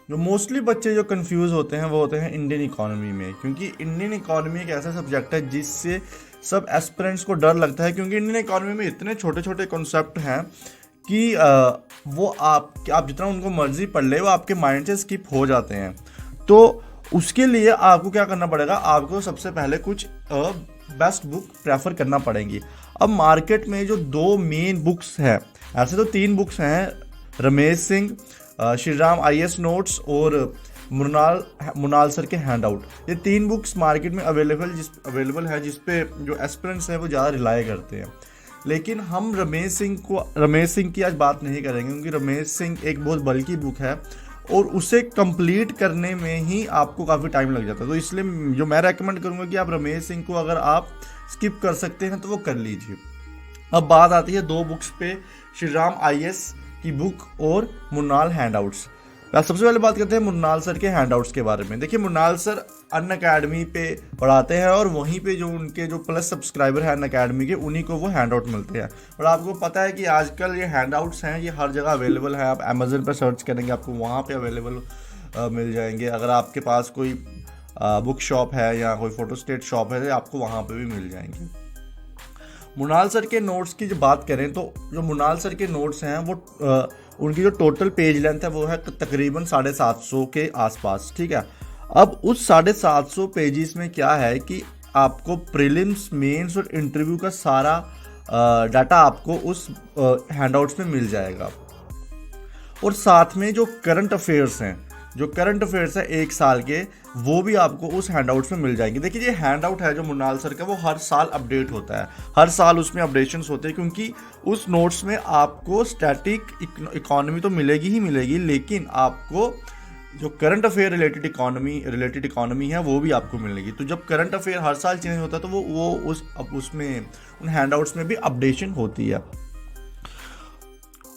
जो मोस्टली बच्चे जो कंफ्यूज होते हैं वो होते हैं इंडियन इकोनॉमी में, क्योंकि इंडियन इकोनॉमी एक ऐसा सब्जेक्ट है जिससे सब एस्पिरेंट्स को डर लगता है, क्योंकि इंडियन इकोनॉमी में इतने छोटे छोटे कॉन्सेप्ट हैं कि वो आप जितना उनको मर्जी पढ़ ले वो आपके माइंड से स्किप हो जाते हैं। तो उसके लिए आपको क्या करना पड़ेगा, आपको सबसे पहले कुछ बेस्ट बुक प्रेफर करना पड़ेंगी। अब मार्केट में जो दो मेन बुक्स हैं, ऐसे तो तीन बुक्स हैं, रमेश सिंह, श्री राम IAS नोट्स और मुनाल सर के हैंड आउट, ये तीन बुक्स मार्केट में अवेलेबल है जिस पे जो एस्पिरेंट्स हैं वो ज़्यादा रिलाई करते हैं। लेकिन हम रमेश सिंह की आज बात नहीं करेंगे, क्योंकि रमेश सिंह एक बहुत बल्कि बुक है और उसे कंप्लीट करने में ही आपको काफ़ी टाइम लग जाता है। तो इसलिए जो मैं रेकमेंड करूँगा कि आप रमेश सिंह को अगर आप स्किप कर सकते हैं तो वो कर लीजिए। अब बात आती है दो बुक्स पे, श्री राम IAS की बुक और मुन्नाल हैंडआउट्स। सबसे पहले बात करते हैं मुन्नाल सर के हैंडआउट्स के बारे में। देखिए, मुन्नाल सर अनअकैडमी पे पढ़ाते हैं और वहीं पे जो उनके जो प्लस सब्सक्राइबर हैं अनअकैडमी के, उन्हीं को वो हैंडआउट मिलते हैं। और आपको पता है कि आजकल ये हैंडआउट्स हैं ये हर जगह अवेलेबल है। आप अमेजन पर सर्च करेंगे आपको वहाँ पे अवेलेबल मिल जाएंगे। अगर आपके पास कोई बुक शॉप है या कोई फोटोस्टेट शॉप है तो आपको वहाँ पर भी मिल जाएंगे। मुनाल सर के नोट्स की जो बात करें तो जो मुनाल सर के नोट्स हैं वो उनकी जो टोटल पेज लेंथ है वो है तकरीबन 750 के आसपास, ठीक है। अब उस 750 पेजेस में क्या है कि आपको प्रीलिम्स, मेंस और इंटरव्यू का सारा डाटा आपको उस हैंडआउट्स में मिल जाएगा। और साथ में जो करंट अफेयर्स हैं एक साल के, वो भी आपको उस हैंडआउट्स में मिल जाएंगे। देखिए, ये हैंडआउट है जो मुन्नाल सर का, वो हर साल अपडेट होता है, हर साल उसमें अपडेशंस होते हैं, क्योंकि उस नोट्स में आपको स्टैटिक इकोनॉमी तो मिलेगी ही मिलेगी, लेकिन आपको जो करंट अफेयर रिलेटेड इकोनॉमी है वो भी आपको मिलेगी। तो जब करंट अफेयर हर साल चेंज होता है तो वो उसमें उन हैंडआउट्स में भी अपडेशन होती है।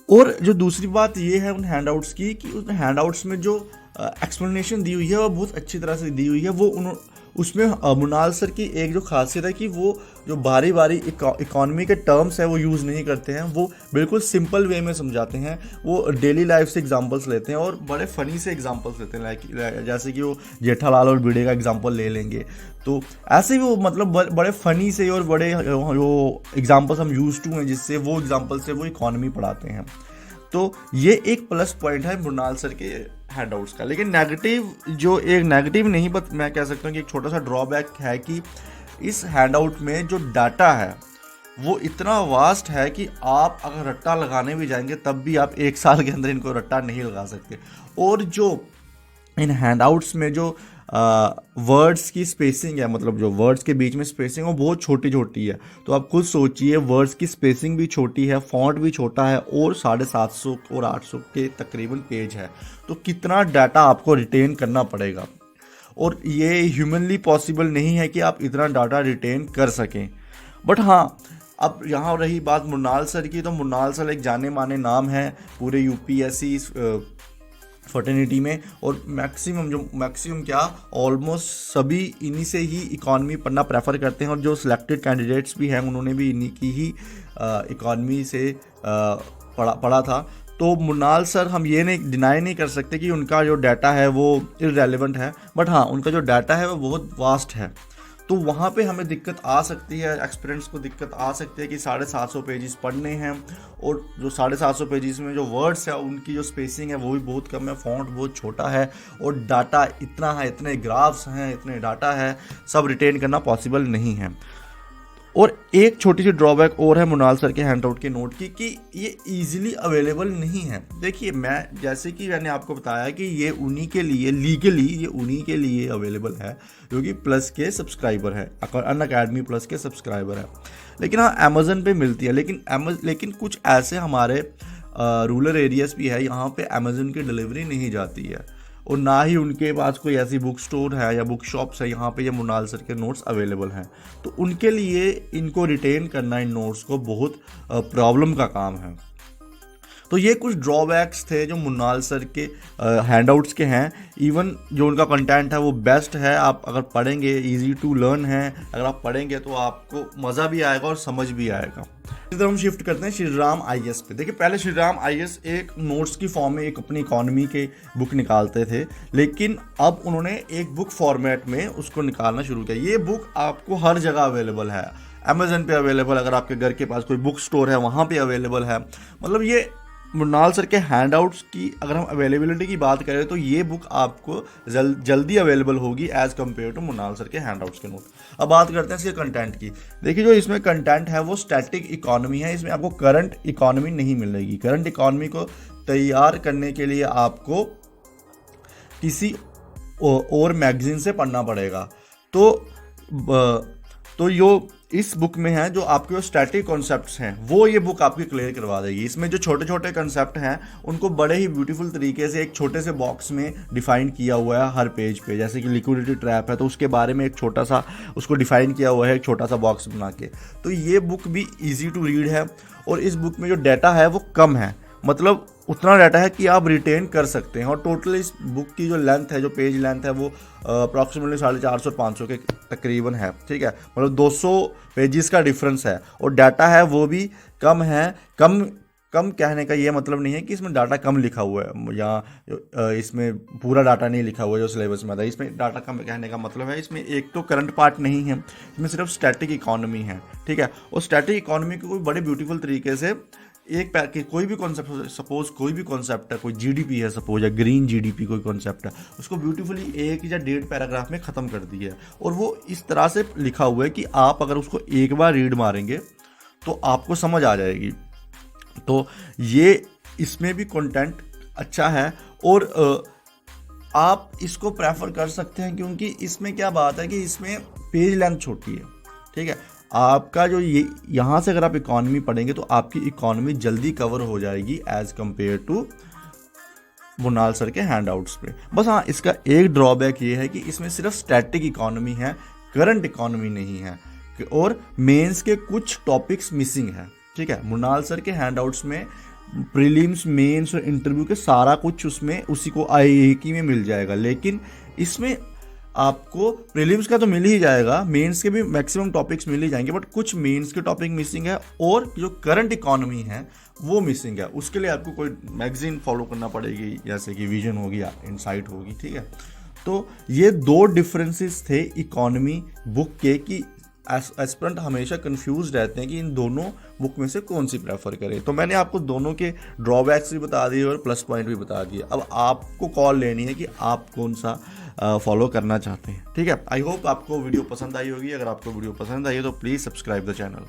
और जो दूसरी बात ये है उन हैंडआउट्स की कि उन हैंडआउट्स में जो एक्सप्लेनेशन दी हुई है वो बहुत अच्छी तरह से दी हुई है। वो उसमें मुनाल सर की एक जो खासियत है कि वो जो बारी बारी इकोनॉमी के टर्म्स है वो यूज़ नहीं करते हैं, वो बिल्कुल सिंपल वे में समझाते हैं। वो डेली लाइफ से एग्जांपल्स लेते हैं और बड़े फ़नी से एग्जांपल्स लेते हैं, लाइक जैसे कि वो जेठालाल और भिड़े का एग्जांपल ले लेंगे, तो ऐसे ही वो मतलब बड़े फ़नी से और बड़े जो एग्जांपल्स हम यूज टू हैं जिससे वो एग्जांपल से वो इकोनॉमी पढ़ाते हैं। तो ये एक प्लस पॉइंट है मुनाल सर के हैंडआउट्स का। लेकिन नेगेटिव नहीं, बट मैं कह सकता हूँ कि एक छोटा सा ड्रॉबैक है कि इस हैंडआउट में जो डाटा है वो इतना वास्ट है कि आप अगर रट्टा लगाने भी जाएंगे तब भी आप एक साल के अंदर इनको रट्टा नहीं लगा सकते। और जो इन हैंडआउट्स में जो वर्ड्स की स्पेसिंग है, मतलब जो वर्ड्स के बीच में स्पेसिंग है वो बहुत छोटी छोटी है। तो आप खुद सोचिए, वर्ड्स की स्पेसिंग भी छोटी है, फॉन्ट भी छोटा है और 750 और 800 के तकरीबन पेज है, तो कितना डाटा आपको रिटेन करना पड़ेगा। और ये ह्यूमनली पॉसिबल नहीं है कि आप इतना डाटा रिटेन कर सकें। बट हाँ, अब यहाँ रही बात मुन्नाल सर की, तो मुन्नाल सर एक जाने माने नाम है पूरे UPSC फर्टिनिटी में, और मैक्सिमम क्या ऑलमोस्ट सभी इन्हीं से ही इकॉनमी पढ़ना प्रेफर करते हैं। और जो सिलेक्टेड कैंडिडेट्स भी हैं उन्होंने भी इन्हीं की ही इकॉनमी से पढ़ा था। तो मुन्नाल सर, हम ये नहीं डिनाई नहीं कर सकते कि उनका जो डाटा है वो इररेलेवेंट है, बट हाँ उनका जो डाटा है वो बहुत वास्ट है। तो वहाँ पे हमें दिक्कत आ सकती है, एक्सपीरियंस को दिक्कत आ सकती है कि 750 पेजेस पढ़ने हैं, और जो 750 पेजेस में जो वर्ड्स है उनकी जो स्पेसिंग है वो भी बहुत कम है, फॉन्ट बहुत छोटा है, और डाटा इतना है, इतने ग्राफ्स हैं, इतने डाटा है, सब रिटेन करना पॉसिबल नहीं है। और एक छोटी सी ड्रॉबैक और है मुनाल सर के हैंडआउट के नोट की, कि ये इजीली अवेलेबल नहीं है। देखिए, जैसे कि मैंने आपको बताया कि ये उन्हीं के लिए लीगली ये उन्हीं के लिए अवेलेबल है जो कि प्लस के सब्सक्राइबर है, अनअकैडमी प्लस के सब्सक्राइबर है। लेकिन हाँ, अमेजन पे मिलती है, लेकिन कुछ ऐसे हमारे रूरल एरियाज भी है, यहाँ पे अमेजन की डिलीवरी नहीं जाती है, और ना ही उनके पास कोई ऐसी बुक स्टोर है या बुक शॉप्स है यहाँ पे ये मुनाल सर के नोट्स अवेलेबल हैं। तो उनके लिए इनको रिटेन करना, इन नोट्स को, बहुत प्रॉब्लम का काम है। तो ये कुछ ड्रॉबैक्स थे जो मुन्नाल सर के हैंडआउट्स के हैं। इवन जो उनका कंटेंट है वो बेस्ट है, आप अगर पढ़ेंगे इजी टू लर्न है, अगर आप पढ़ेंगे तो आपको मज़ा भी आएगा और समझ भी आएगा। इधर हम शिफ्ट करते हैं श्री राम आईएएस पे। देखिए पहले श्री राम आईएएस एक नोट्स की फॉर्म में एक अपनी इकोनॉमी के बुक निकालते थे, लेकिन अब उन्होंने एक बुक फॉर्मेट में उसको निकालना शुरू किया। ये बुक आपको हर जगह अवेलेबल है, अमेजन पे अवेलेबल, अगर आपके घर के पास कोई बुक स्टोर है वहाँ पे अवेलेबल है। मतलब ये मुन्नाल सर के हैंडआउट्स की अगर हम अवेलेबिलिटी की बात करें तो ये बुक आपको जल्दी अवेलेबल होगी एज़ कम्पेयर टू मुन्नाल सर के हैंडआउट्स के नोट। अब बात करते हैं इसके कंटेंट की। देखिए जो इसमें कंटेंट है वो स्टैटिक इकोनॉमी है, इसमें आपको करंट इकोनॉमी नहीं मिलेगी। करंट इकोनॉमी को तैयार करने के लिए आपको किसी और मैगजीन से पढ़ना पड़ेगा। तो यो इस बुक में है जो आपके स्टैटिक कॉन्सेप्ट्स हैं वो ये बुक आपकी क्लियर करवा देगी। इसमें जो छोटे छोटे कॉन्सेप्ट हैं उनको बड़े ही ब्यूटीफुल तरीके से एक छोटे से बॉक्स में डिफाइन किया हुआ है हर पेज पे। जैसे कि लिक्विडिटी ट्रैप है तो उसके बारे में एक छोटा सा उसको डिफाइन किया हुआ है एक छोटा सा बॉक्स बना के। तो ये बुक भी ईजी टू रीड है और इस बुक में जो डाटा है वो कम है, मतलब उतना डाटा है कि आप रिटेन कर सकते हैं। और टोटल इस बुक की जो लेंथ है, जो पेज लेंथ है वो अप्रॉक्सीमेटली 450-500 के तकरीबन है, ठीक है। मतलब 200 पेजेस का डिफरेंस है और डाटा है वो भी कम है। कम कहने का ये मतलब नहीं है कि इसमें डाटा कम लिखा हुआ है या इसमें पूरा डाटा नहीं लिखा हुआ है जो सिलेबस में आता है। इसमें डाटा कम कहने का मतलब है इसमें एक तो करंट पार्ट नहीं है, इसमें सिर्फ स्टैटिक इकोनॉमी है, ठीक है। और स्टैटिक इकोनॉमी को बड़े ब्यूटीफुल तरीके से कोई भी कॉन्सेप्ट, सपोज कोई भी कॉन्सेप्ट है, कोई जीडीपी है सपोज, या ग्रीन जीडीपी कोई कॉन्सेप्ट है, उसको ब्यूटीफुली 1 या 1.5 पैराग्राफ में ख़त्म कर दिया है। और वो इस तरह से लिखा हुआ है कि आप अगर उसको एक बार रीड मारेंगे तो आपको समझ आ जाएगी। तो ये इसमें भी कंटेंट अच्छा है और आप इसको प्रेफर कर सकते हैं क्योंकि इसमें क्या बात है कि इसमें पेज लेंथ छोटी है, ठीक है। आपका जो ये यहाँ से अगर आप इकोनॉमी पढ़ेंगे तो आपकी इकोनॉमी जल्दी कवर हो जाएगी एज कंपेयर टू मुन्नाल सर के हैंडआउट्स पे। बस हाँ, इसका एक ड्रॉबैक ये है कि इसमें सिर्फ स्टैटिक इकोनॉमी है, करंट इकोनॉमी नहीं है और मेंस के कुछ टॉपिक्स मिसिंग है, ठीक है। मुन्नाल सर के हैंडआउट्स में प्रीलिम्स, मेंस और इंटरव्यू के सारा कुछ उसमें उसी को IAQ में मिल जाएगा, लेकिन इसमें आपको प्रीलिम्स का तो मिल ही जाएगा, मेंस के भी मैक्सिमम टॉपिक्स मिल ही जाएंगे, बट कुछ मेंस के टॉपिक मिसिंग है और जो करंट इकोनॉमी है वो मिसिंग है। उसके लिए आपको कोई मैगजीन फॉलो करना पड़ेगी, जैसे कि विजन होगी या इनसाइट होगी, ठीक है। तो ये 2 डिफरेंसेस थे इकोनॉमी बुक के कि एस्पिरेंट हमेशा कंफ्यूज रहते हैं कि इन दोनों बुक में से कौन सी प्रेफर करें। तो मैंने आपको दोनों के ड्रॉबैक्स भी बता दिए और प्लस पॉइंट भी बता दिए। अब आपको कॉल लेनी है कि आप कौन सा फॉलो करना चाहते हैं, ठीक है। आई होप आपको वीडियो पसंद आई होगी। अगर आपको वीडियो पसंद आई हो तो प्लीज़ सब्सक्राइब द चैनल।